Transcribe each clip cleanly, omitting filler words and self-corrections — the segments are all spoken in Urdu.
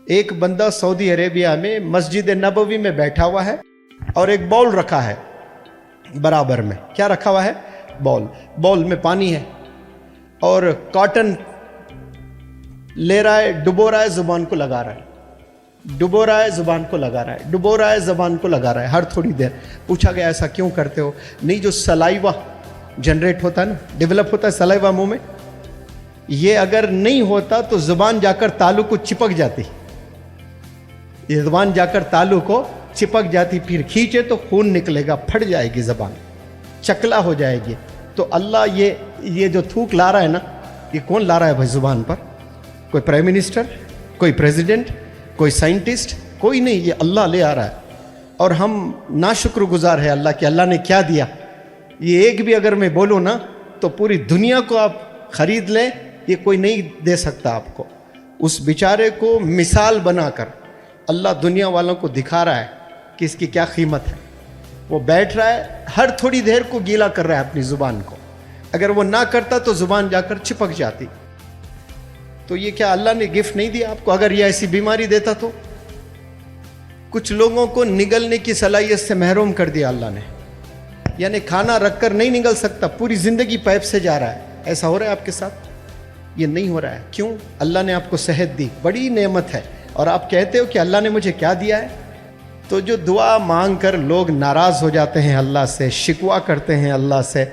ایک بندہ سعودی عربیہ میں مسجد نبوی میں بیٹھا ہوا ہے اور ایک باؤل رکھا ہے برابر میں. کیا رکھا ہوا ہے؟ باؤل میں پانی ہے اور کاٹن لے رہا ہے, ڈبو رہا ہے, زبان کو لگا رہا ہے, ڈبو رہا ہے, زبان کو لگا رہا ہے, ڈبو رہا ہے, زبان کو لگا رہا ہے ہر تھوڑی دیر. پوچھا گیا ایسا کیوں کرتے ہو؟ نہیں, جو سلائیوا جنریٹ ہوتا ہے نا, ڈیولپ ہوتا ہے سلائیوا منہ میں, یہ اگر نہیں ہوتا تو زبان جا کر تالو کو چپک جاتی, یہ زبان جا کر تالو کو چپک جاتی, پھر کھینچے تو خون نکلے گا, پھٹ جائے گی زبان, چکلا ہو جائے گی. تو اللہ یہ جو تھوک لا رہا ہے نا, یہ کون لا رہا ہے بھائی زبان پر؟ کوئی پرائم منسٹر, کوئی پریزیڈنٹ, کوئی سائنٹسٹ, کوئی نہیں, یہ اللہ لے آ رہا ہے. اور ہم ناشکر گزار ہے اللہ کہ اللہ نے کیا دیا. یہ ایک بھی اگر میں بولوں نا تو پوری دنیا کو آپ خرید لیں, یہ کوئی نہیں دے سکتا آپ کو. اس بیچارے کو مثال بنا کر اللہ دنیا والوں کو دکھا رہا ہے کہ اس کی کیا قیمت ہے. وہ بیٹھ رہا ہے, ہر تھوڑی دیر کو گیلا کر رہا ہے اپنی زبان کو, اگر وہ نہ کرتا تو زبان جا کر چپک جاتی. تو یہ کیا اللہ نے گفٹ نہیں دیا آپ کو؟ اگر یہ ایسی بیماری دیتا تو کچھ لوگوں کو نگلنے کی صلاحیت سے محروم کر دیا اللہ نے, یعنی کھانا رکھ کر نہیں نگل سکتا, پوری زندگی پائپ سے جا رہا ہے. ایسا ہو رہا ہے آپ کے ساتھ؟ یہ نہیں ہو رہا ہے. کیوں؟ اللہ نے آپ کو صحت دی, بڑی نعمت ہے, اور آپ کہتے ہو کہ اللہ نے مجھے کیا دیا ہے. تو جو دعا مانگ کر لوگ ناراض ہو جاتے ہیں اللہ سے, شکوہ کرتے ہیں اللہ سے,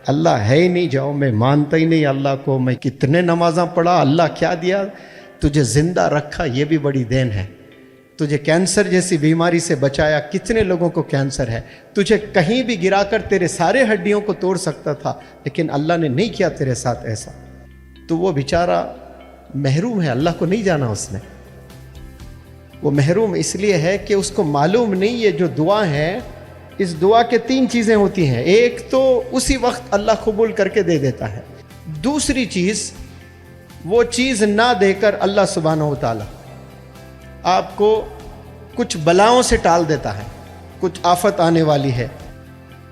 اللہ ہے ہی نہیں, جاؤ میں مانتا ہی نہیں اللہ کو, میں کتنے نمازاں پڑھا, اللہ کیا دیا تجھے, زندہ رکھا, یہ بھی بڑی دین ہے. تجھے کینسر جیسی بیماری سے بچایا, کتنے لوگوں کو کینسر ہے, تجھے کہیں بھی گرا کر تیرے سارے ہڈیوں کو توڑ سکتا تھا, لیکن اللہ نے نہیں کیا تیرے ساتھ ایسا. تو وہ بیچارہ محروم ہے, اللہ کو نہیں جانا اس نے. وہ محروم اس لیے ہے کہ اس کو معلوم نہیں یہ جو دعا ہے, اس دعا کے 3 چیزیں ہوتی ہیں. ایک تو اسی وقت اللہ قبول کر کے دے دیتا ہے. دوسری چیز, وہ چیز نہ دے کر اللہ سبحانہ و تعالی آپ کو کچھ بلاؤں سے ٹال دیتا ہے. کچھ آفت آنے والی ہے,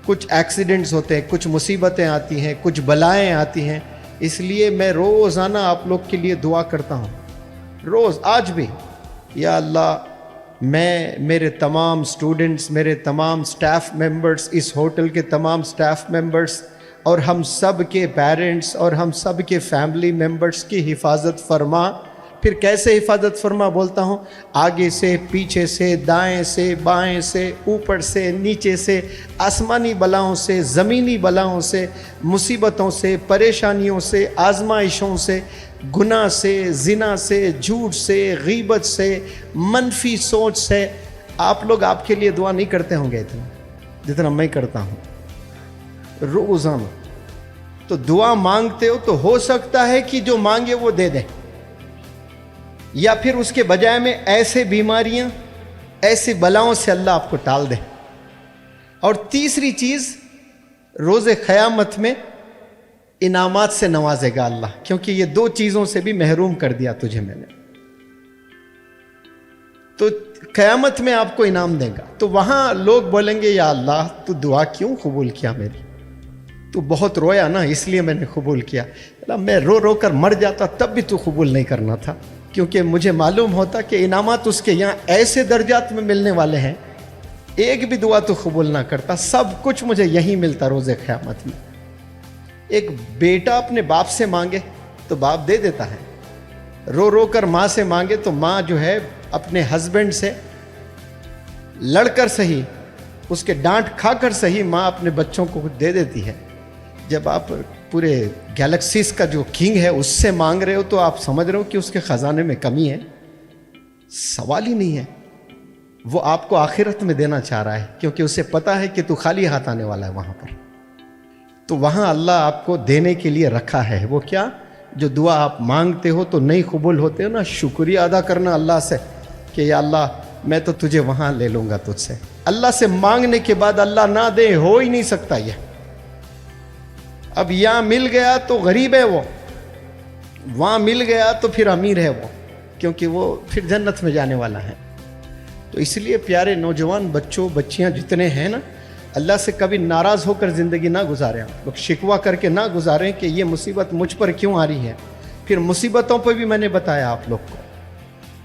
کچھ ایکسیڈنٹس ہوتے ہیں, کچھ مصیبتیں آتی ہیں, کچھ بلائیں آتی ہیں. اس لیے میں روزانہ آپ لوگ کے لیے دعا کرتا ہوں, روز, آج بھی. یا اللہ, میں, میرے تمام سٹوڈنٹس, میرے تمام سٹاف ممبرز, اس ہوٹل کے تمام سٹاف ممبرز, اور ہم سب کے پیرنٹس, اور ہم سب کے فیملی ممبرز کی حفاظت فرما. پھر کیسے حفاظت فرما بولتا ہوں؟ آگے سے, پیچھے سے, دائیں سے, بائیں سے, اوپر سے, نیچے سے, آسمانی بلاؤں سے, زمینی بلاؤں سے, مصیبتوں سے, پریشانیوں سے, آزمائشوں سے, گناہ سے, زنا سے, جھوٹ سے, غیبت سے, منفی سوچ سے. آپ لوگ آپ کے لیے دعا نہیں کرتے ہوں گے اتنا جتنا میں کرتا ہوں روزانہ. تو دعا مانگتے ہو تو ہو سکتا ہے کہ جو مانگے وہ دے دیں, یا پھر اس کے بجائے میں ایسے بیماریاں, ایسی بلاؤں سے اللہ آپ کو ٹال دے. اور تیسری چیز, روز قیامت میں انعامات سے نوازے گا اللہ, کیونکہ یہ 2 چیزوں سے بھی محروم کر دیا تجھے میں نے. تو قیامت میں آپ کو انعام دے گا. تو وہاں لوگ بولیں گے یا اللہ تو دعا کیوں قبول کیا میری, تو بہت رویا نا اس لیے میں نے قبول کیا. میں رو رو کر مر جاتا تب بھی تو قبول نہیں کرنا تھا, کیونکہ مجھے معلوم ہوتا کہ انعامات اس کے یہاں ایسے درجات میں ملنے والے ہیں, ایک بھی دعا تو قبول نہ کرتا, سب کچھ مجھے یہیں ملتا روز قیامت میں. ایک بیٹا اپنے باپ سے مانگے تو باپ دے دیتا ہے, رو رو کر ماں سے مانگے تو ماں جو ہے اپنے ہسبینڈ سے لڑ کر صحیح, اس کے ڈانٹ کھا کر صحیح, ماں اپنے بچوں کو دے دیتی ہے. جب آپ پورے گیلیکسیز کا جو کنگ ہے اس سے مانگ رہے ہو تو آپ سمجھ رہے ہو کہ اس کے خزانے میں کمی ہے؟ سوال ہی نہیں ہے. وہ آپ کو آخرت میں دینا چاہ رہا ہے, کیونکہ اسے پتا ہے کہ تو خالی ہاتھ آنے والا ہے وہاں پر. تو وہاں اللہ آپ کو دینے کے لیے رکھا ہے. وہ کیا؟ جو دعا آپ مانگتے ہو تو نہیں قبول ہوتے ہو نا, شکریہ ادا کرنا اللہ سے کہ یا اللہ میں تو تجھے وہاں لے لوں گا تجھ سے. اللہ سے مانگنے کے بعد اللہ نہ دے, ہو ہی نہیں سکتا یہ. اب یہاں مل گیا تو غریب ہے وہ, وہاں مل گیا تو پھر امیر ہے وہ, کیونکہ وہ پھر جنت میں جانے والا ہے. تو اس لیے پیارے نوجوان بچوں, بچیاں جتنے ہیں نا, اللہ سے کبھی ناراض ہو کر زندگی نہ گزاریں. آپ لوگ شکوہ کر کے نہ گزاریں کہ یہ مصیبت مجھ پر کیوں آ رہی ہے. پھر مصیبتوں پہ بھی میں نے بتایا آپ لوگ کو,